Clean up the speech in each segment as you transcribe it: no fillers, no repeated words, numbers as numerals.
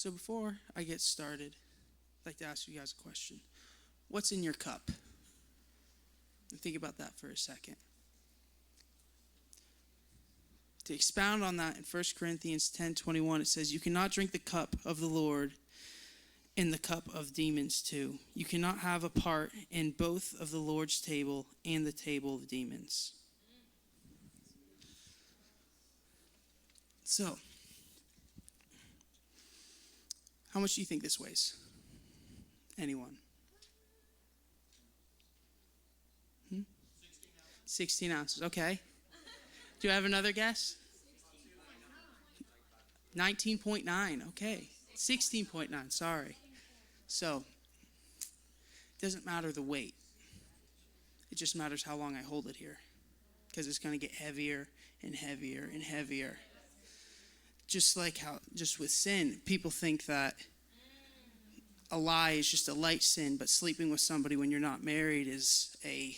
So before I get started, I'd like to ask you guys a question. What's in your cup? And think about that for a second. To expound on that, in 1 Corinthians 10:21, it says, "You cannot drink the cup of the Lord and the cup of demons too. You cannot have a part in both of the Lord's table and the table of demons." So, how much do you think this weighs? Anyone? 16 ounces. Okay. Do I have another guess? 19.9. Okay. 16.9. Sorry. So, it doesn't matter the weight. It just matters how long I hold it here. Because it's going to get heavier and heavier and heavier. Just like how, just with sin, people think that a lie is just a light sin, but sleeping with somebody when you're not married is a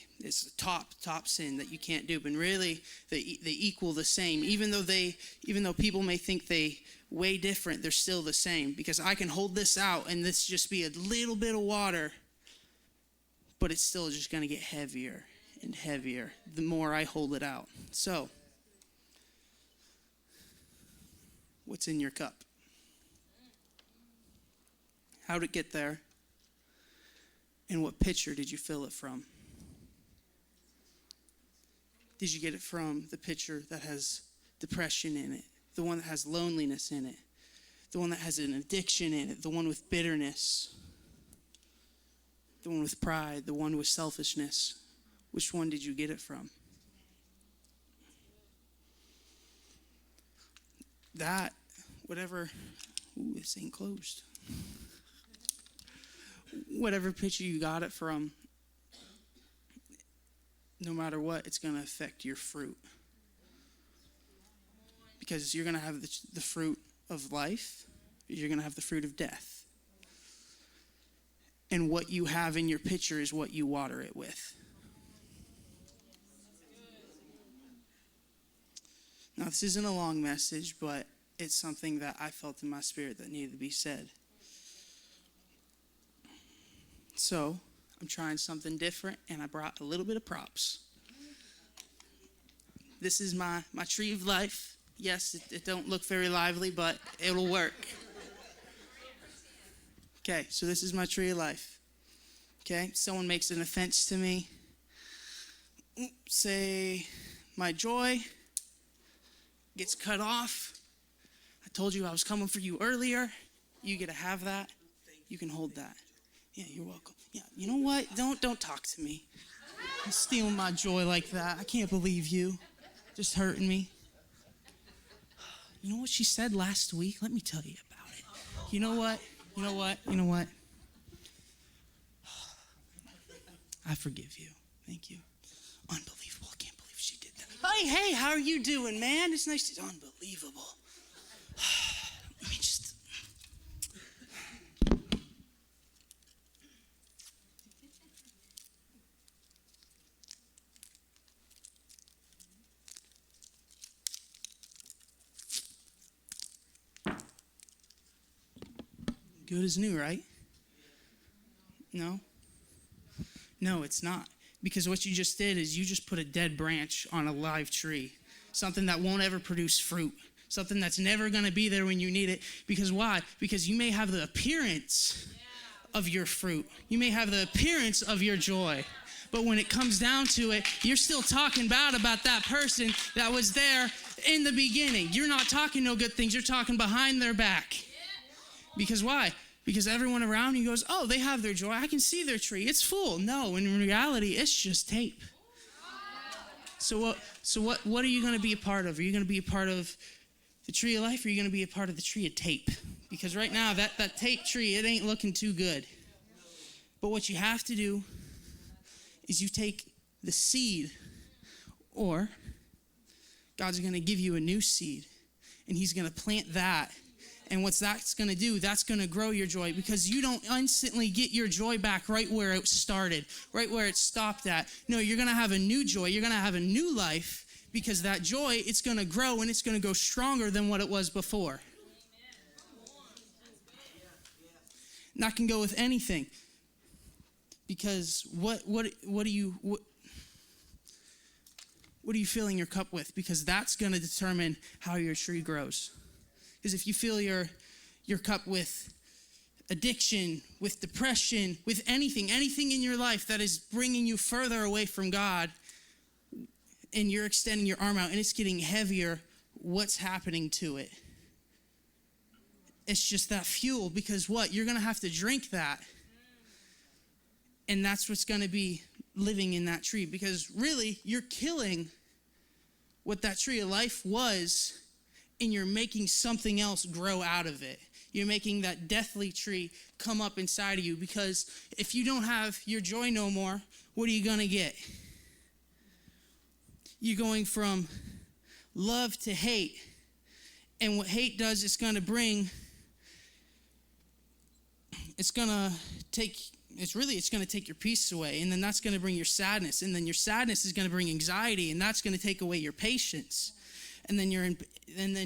top sin that you can't do. But really, they equal the same. Even though people may think they weigh different, they're still the same. Because I can hold this out and this just be a little bit of water, but it's still just going to get heavier and heavier the more I hold it out. So, what's in your cup? How'd it get there? And what pitcher did you fill it from? Did you get it from the pitcher that has depression in it? The one that has loneliness in it? The one that has an addiction in it? The one with bitterness? The one with pride? The one with selfishness? Which one did you get it from? That, whatever, this ain't closed. Whatever pitcher you got it from, no matter what, it's going to affect your fruit. Because you're going to have the fruit of life, you're going to have the fruit of death. And what you have in your pitcher is what you water it with. Now, this isn't a long message, but it's something that I felt in my spirit that needed to be said. So, I'm trying something different, and I brought a little bit of props. This is my tree of life. Yes, it don't look very lively, but it'll work. Okay, so this is my tree of life. Okay, someone makes an offense to me. Say, my joy gets cut off. I told you I was coming for you earlier. You get to have that. You can hold that. Yeah, you're welcome. Yeah, you know what? Don't talk to me. You're stealing my joy like that. I can't believe you. Just hurting me. You know what she said last week? Let me tell you about it. You know what? I forgive you. Thank you. Unbelievable. I can't believe she did that. Hey, how are you doing, man? It's nice to... Unbelievable. Let me just... Good as new, right? No? No, it's not. Because what you just did is you just put a dead branch on a live tree. Something that won't ever produce fruit. Something that's never going to be there when you need it. Because why? Because you may have the appearance of your fruit. You may have the appearance of your joy. But when it comes down to it, you're still talking bad about that person that was there in the beginning. You're not talking no good things. You're talking behind their back. Because why? Because everyone around you goes, oh, they have their joy. I can see their tree. It's full. No, in reality, it's just tape. So what are you going to be a part of? Are you going to be a part of the tree of life, or are you going to be a part of the tree of tape? Because right now, that tape tree, it ain't looking too good. But what you have to do is you take the seed, or God's going to give you a new seed, and he's going to plant that. And what's that's going to do, that's going to grow your joy, because you don't instantly get your joy back right where it started, right where it stopped at. No, you're going to have a new joy. You're going to have a new life, because that joy, it's going to grow and it's going to go stronger than what it was before. And that can go with anything. Because what are you filling your cup with? Because that's going to determine how your tree grows. Because if you fill your cup with addiction, with depression, with anything in your life that is bringing you further away from God, and you're extending your arm out and it's getting heavier, what's happening to it? It's just that fuel, because what? You're going to have to drink that. And that's what's going to be living in that tree, because really you're killing what that tree of life was, and you're making something else grow out of it. You're making that deathly tree come up inside of you, because if you don't have your joy no more, what are you going to get? You're going from love to hate. And what hate does, it's going to take your peace away. And then that's going to bring your sadness. And then your sadness is going to bring anxiety, and that's going to take away your patience. And then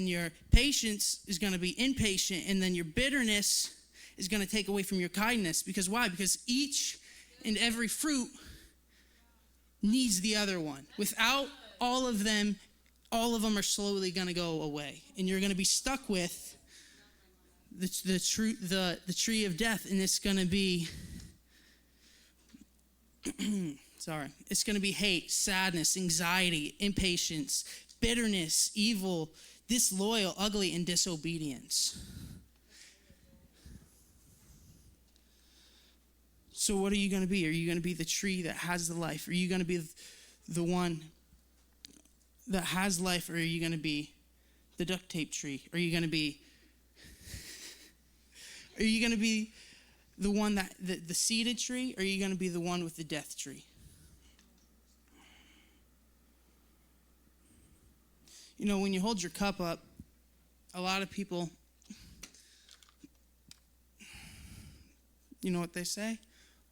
your patience is going to be impatient, and then your bitterness is going to take away from your kindness. Because why? Because each and every fruit needs the other one. Without all of them are slowly going to go away, and you're going to be stuck with the tree of death, and it's going to be it's going to be hate, sadness, anxiety, impatience, bitterness, evil, disloyal, ugly, and disobedience. So what are you going to be? Are you going to be the tree that has the life? Are you going to be the one that has life, or are you going to be the duct tape tree? Are you going to be the one that the seeded tree, or are you going to be the one with the death tree? You know, when you hold your cup up, a lot of people, you know what they say?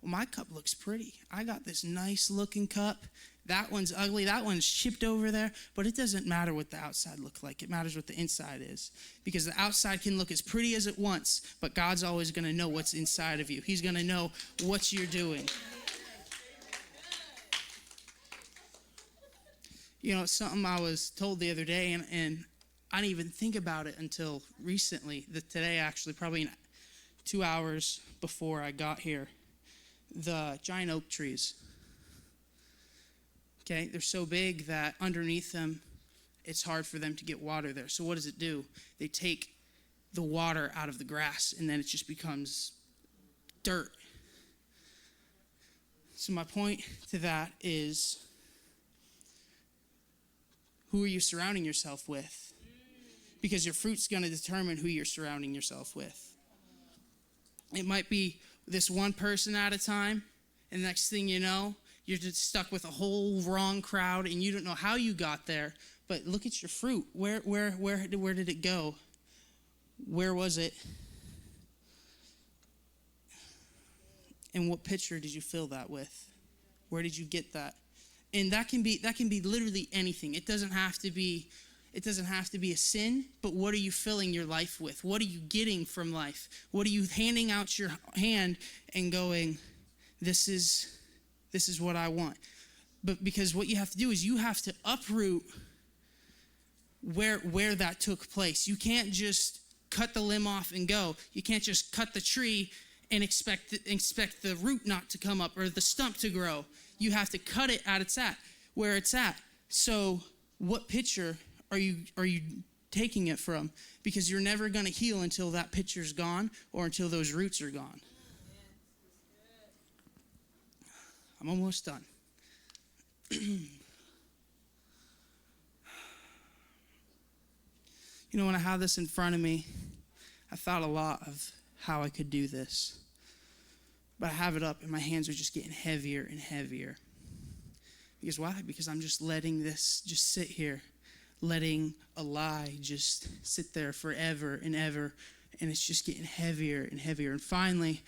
Well, my cup looks pretty. I got this nice looking cup. That one's ugly. That one's chipped over there. But it doesn't matter what the outside looks like. It matters what the inside is. Because the outside can look as pretty as it wants, but God's always going to know what's inside of you. He's going to know what you're doing. You know, it's something I was told the other day, and I didn't even think about it until recently. Today, actually, probably 2 hours before I got here. The giant oak trees. Okay, they're so big that underneath them, it's hard for them to get water there. So what does it do? They take the water out of the grass, and then it just becomes dirt. So my point to that is, who are you surrounding yourself with? Because your fruit's going to determine who you're surrounding yourself with. It might be this one person at a time, and next thing you know, you're just stuck with a whole wrong crowd, and you don't know how you got there. But look at your fruit. Where did it go? Where was it? And what picture did you fill that with? Where did you get that? And that can be literally anything. It doesn't have to be a sin, but what are you filling your life with? What are you getting from life? What are you handing out your hand and going, this is what I want? But because what you have to do is you have to uproot where that took place. You can't just cut the limb off and go. You can't just cut the tree and expect the root not to come up or the stump to grow. You have to cut it where it's at. So what picture are you taking it from? Because you're never going to heal until that picture's gone or until those roots are gone. I'm almost done. You know, when I had this in front of me, I thought a lot of how I could do this. But I have it up, and my hands are just getting heavier and heavier. Because why? Because I'm just letting this just sit here, letting a lie just sit there forever and ever, and it's just getting heavier and heavier. And finally,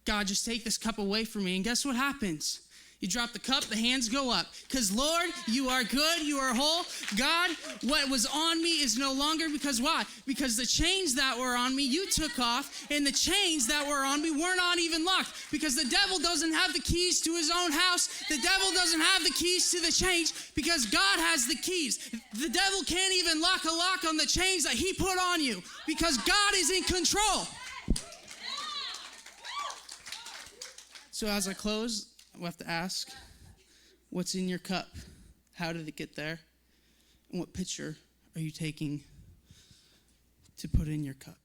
God, just take this cup away from me. And guess what happens? You drop the cup, the hands go up. Because, Lord, you are good, you are whole. God, what was on me is no longer, because why? Because the chains that were on me, you took off, and the chains that were on me were not even locked. Because the devil doesn't have the keys to his own house. The devil doesn't have the keys to the chains, because God has the keys. The devil can't even lock a lock on the chains that he put on you, because God is in control. So as I close, we have to ask, what's in your cup? How did it get there? And what picture are you taking to put in your cup?